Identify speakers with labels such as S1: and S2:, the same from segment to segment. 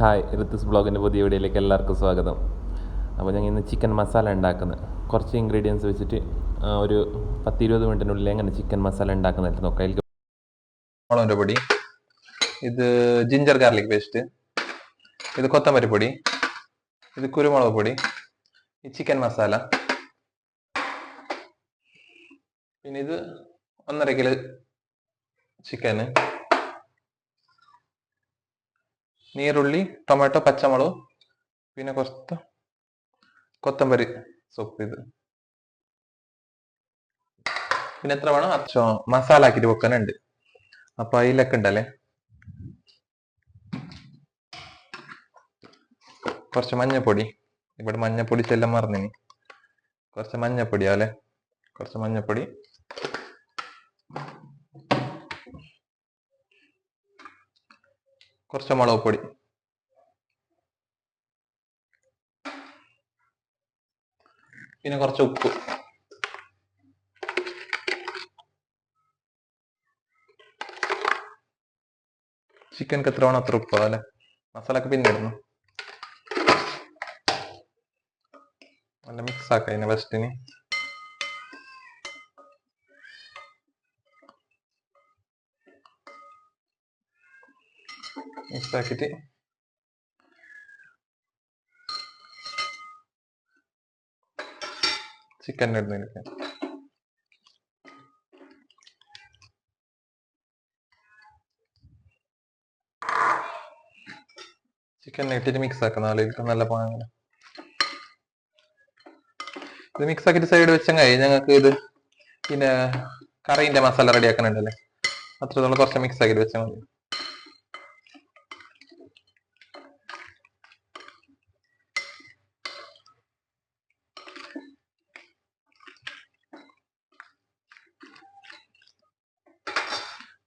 S1: Hi, ഋത്തുസ് ബ്ലോഗിൻ്റെ പുതിയ വീഡിയോയിലേക്ക് എല്ലാവർക്കും സ്വാഗതം. അപ്പോൾ ഞങ്ങൾ ഇന്ന് ചിക്കൻ മസാല ഉണ്ടാക്കുന്നത് കുറച്ച് ഇൻഗ്രീഡിയൻസ് വെച്ചിട്ട് ഒരു 10-20 മിനിറ്റിനുള്ളിൽ എങ്ങനെ ചിക്കൻ മസാല ഉണ്ടാക്കുന്നതായിട്ട് നോക്കാം. അതിലേക്ക് മുളകിൻ്റെ പൊടി, ഇത് ജിഞ്ചർ ഗാർലിക് പേസ്റ്റ്, ഇത് കൊത്തമല്ലി പൊടി, ഇത് കുരുമുളക് പൊടി, ഈ ചിക്കൻ മസാല, പിന്നെ ഇത് 1.5 കിലോ ചിക്കന്, നീരുള്ളി, ടൊമാറ്റോ, പച്ചമുളക്, പിന്നെ കുറച്ച് കൊത്തമ്പരി സൊപ്പ്. ഇത് പിന്നെ എത്ര വേണം അച്ഛോ മസാല ആക്കിയിട്ട് വെക്കാനുണ്ട്. അപ്പൊ അതിലൊക്കെ ഉണ്ടല്ലേ കുറച്ച് മഞ്ഞപ്പൊടി. ഇവിടെ മഞ്ഞപ്പൊടി ചെല്ലാൻ മറന്നിനി. കുറച്ച് മഞ്ഞപ്പൊടി അല്ലെ, കുറച്ച് മഞ്ഞപ്പൊടി, കുറച്ച് മുളക് പൊടി, പിന്നെ കുറച്ച് ഉപ്പ്. ചിക്കൻക്ക് എത്ര വേണം അത്ര ഉപ്പ് അല്ലെ. മസാലക്ക് പിന്നെ ഇടുന്നു. നല്ല മിക്സ് ആക്കാം ഇതിനെ ഫസ്റ്റിന്. മിക്സ് ആക്കിയിട്ട് ചിക്കൻ ഇടുന്നതിലേക്ക് ചിക്കൻ ഇട്ടിട്ട് മിക്സ് ആക്കുന്ന അതിലേക്ക് നല്ല പാങ്ങനെ. ഇത് മിക്സ് ആക്കിയിട്ട് സൈഡ് വെച്ചങ്ങായി ഞങ്ങൾക്ക് ഇത് പിന്നെ കറീന്റെ മസാല റെഡി ആക്കാനുണ്ടല്ലേ, അത്രത്തോളം കുറച്ച് മിക്സ് ആക്കിയിട്ട് വെച്ചാൽ മതി.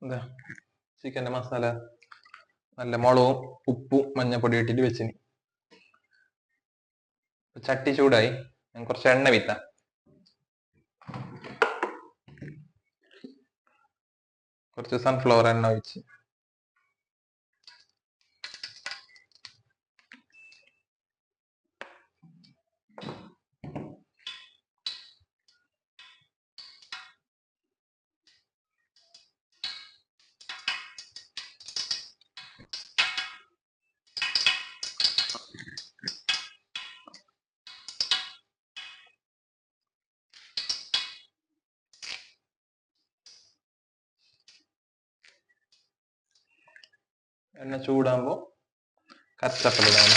S1: എന്താ ചിക്കന്റെ മസാല നല്ല മുളകും ഉപ്പും മഞ്ഞപ്പൊടി ഇട്ടിട്ട് വെച്ചിന്. ചട്ടി ചൂടായി, ഞാൻ കുറച്ച് എണ്ണ വിത്ത. കുറച്ച് സൺഫ്ലവർ എണ്ണ ഒഴിച്ച് എണ്ണ ചൂടാകുമ്പോ കച്ചപ്പലിടാണ്.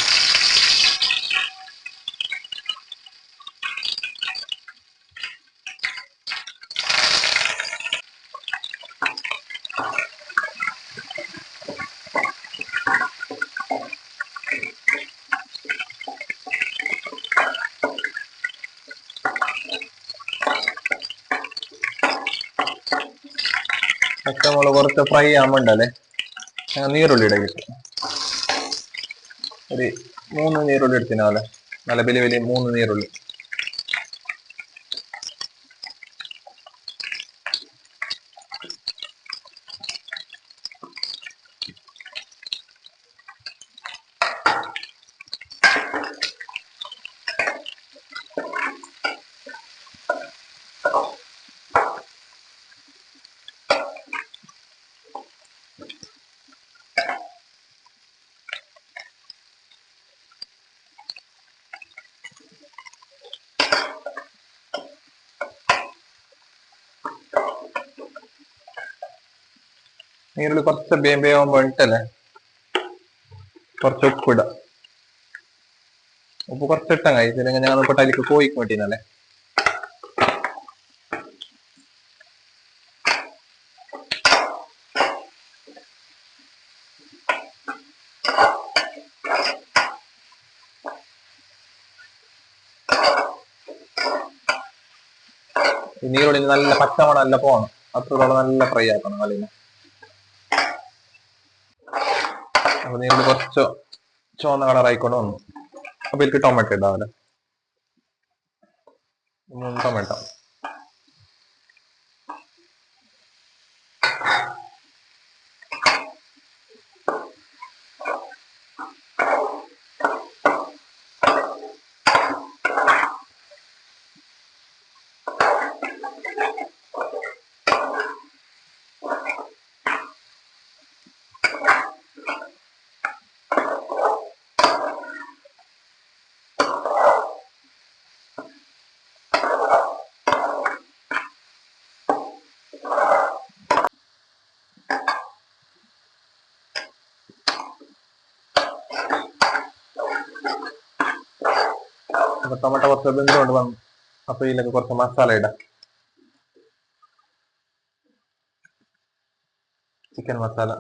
S1: പച്ചമുളക് കുറച്ച് ഫ്രൈ ആകുമ്പോണ്ടല്ലേ നീരുള്ളി ഇടയിൽ ഒരു 3 നീരുള്ളി എടുത്തിനാലെ, നല്ല വലിയ വലിയ 3 നീരുള്ളി. നീരുള്ളി കുറച്ച് വേകുമ്പോ ഇട്ടല്ലേ കുറച്ച് ഉപ്പ് ഇടാം. ഉപ്പ് കുറച്ച് ഇട്ടാ കഴിച്ചില്ലെങ്കിൽ ഞാൻ അതിലേക്ക് കോഴിക്ക് വേണ്ടിനല്ലേ. ഈ നീരുള്ളി നല്ല പച്ചമണം നല്ല പോകണം, അത്രത്തോളം നല്ല ഫ്രൈ ആക്കണം അതിനെ. അപ്പൊ നീരുള്ളി കുറച്ച് ചുവന്ന കളറായിക്കൊണ്ട് വന്നു. അപ്പൊ ഇതിലേക്ക് ടൊമാറ്റോ ഇടാവല്ലേ, 3 ടൊമാറ്റോ. അപ്പൊ ടൊമാറ്റോ കുറച്ച് വെന്തുകൊണ്ട് വന്നു. അപ്പൊ ഇതിലേക്ക് കുറച്ച് മസാല ഇടാം. ചിക്കൻ മസാല,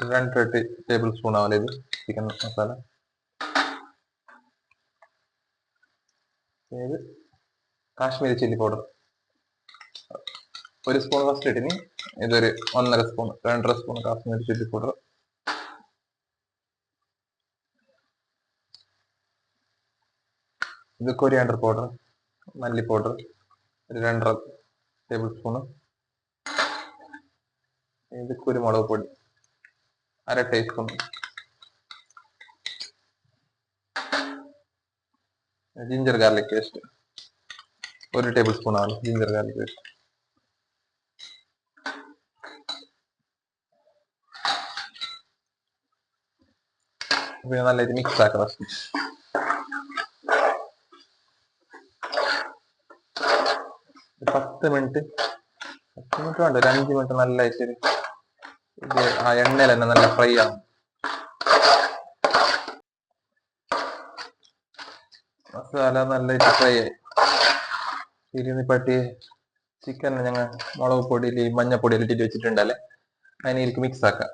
S1: 2 ടേബിൾ സ്പൂൺ ആവില്ല ഇത് ചിക്കൻ മസാല. ഇത് Kashmiri chilli powder 1 spoon first ഇട്ടിന്. ഇതൊരു 1.5 spoon 2.5 spoon Kashmiri chilli powder. ഇത് കൊറിയാണ്ടർ പൗഡർ, മല്ലി പൗഡർ ഒരു 2.5 ടേബിൾ സ്പൂൺ. ഇത് കുരുമുളക് പൊടി 1/2 teaspoon. Ginger garlic paste 1 table spoon ആണ് ജിഞ്ചർ ഗാർലിക് പേസ്റ്റ്. പിന്നെ നല്ലതായിട്ട് മിക്സ് ആക്കാം. ഫസ്റ്റ് 10 മിനിറ്റ് വേണ്ട, ഒരു 5 മിനിറ്റ് നല്ലതായിട്ട് ഇത് ആ എണ്ണയിൽ തന്നെ നല്ല ഫ്രൈ ആവും. മസാല നല്ലതായിട്ട് ഫ്രൈ ആയി. ഇരുന്നിപ്പട്ടി ചിക്കൻ ഞങ്ങൾ മുളക് പൊടിയിൽ മഞ്ഞപ്പൊടിയിൽ ഇട്ടിട്ട് വെച്ചിട്ടുണ്ടല്ലേ, അതിലേക്ക് മിക്സ് ആക്കാം.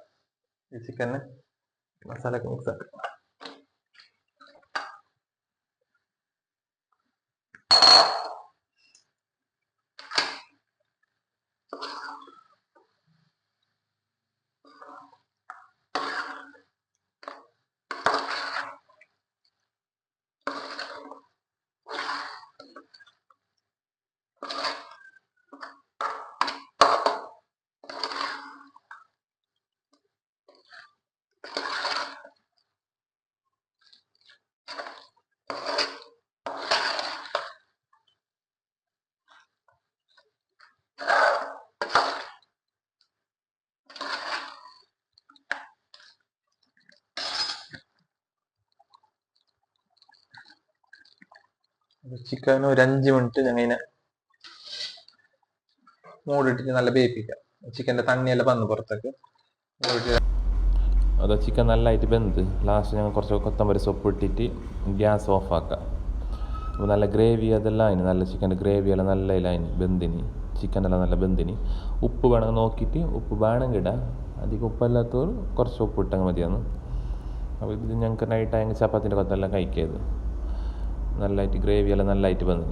S1: ഈ ചിക്കന് മസാലക്ക് മിക്സ് ആക്കാം. ചിക്കൻ ഒരു 5 മിനിറ്റ് ഞങ്ങൾ ഇതിനെ മൂടിട്ടിട്ട് നല്ല വേവിപ്പിക്കാം. ചിക്കൻ്റെ തണ്ണിയെല്ലാം വന്ന് പുറത്തേക്ക്. അത് ചിക്കൻ നല്ലതായിട്ട് വെന്ത് ലാസ്റ്റ് ഞങ്ങൾ കുറച്ച് കൊത്തമ്പരി സൊപ്പ് ഇട്ടിട്ട് ഗ്യാസ് ഓഫ് ആക്കാം. അപ്പോൾ നല്ല ഗ്രേവി അതെല്ലാം അതിന് നല്ല ചിക്കൻ്റെ ഗ്രേവിയെല്ലാം നല്ല അതിന് വെന്തിനി, ചിക്കനെല്ലാം നല്ല വെന്തിനി. ഉപ്പ് വേണമെങ്കിൽ നോക്കിയിട്ട് ഉപ്പ് വേണമെങ്കിൽ ഇടാം. അധികം ഉപ്പല്ലാത്തവർ കുറച്ച് ഉപ്പ് ഇട്ടാൽ മതിയാണ്. അപ്പോൾ ഇത് ഞങ്ങൾക്ക് നൈറ്റ് ആയെങ്കിൽ ചപ്പാത്തിൻ്റെ കൊത്തെല്ലാം കഴിക്കിയത് നല്ലതായിട്ട് ഗ്രേവിയെല്ലാം നല്ലതായിട്ട് വന്നു.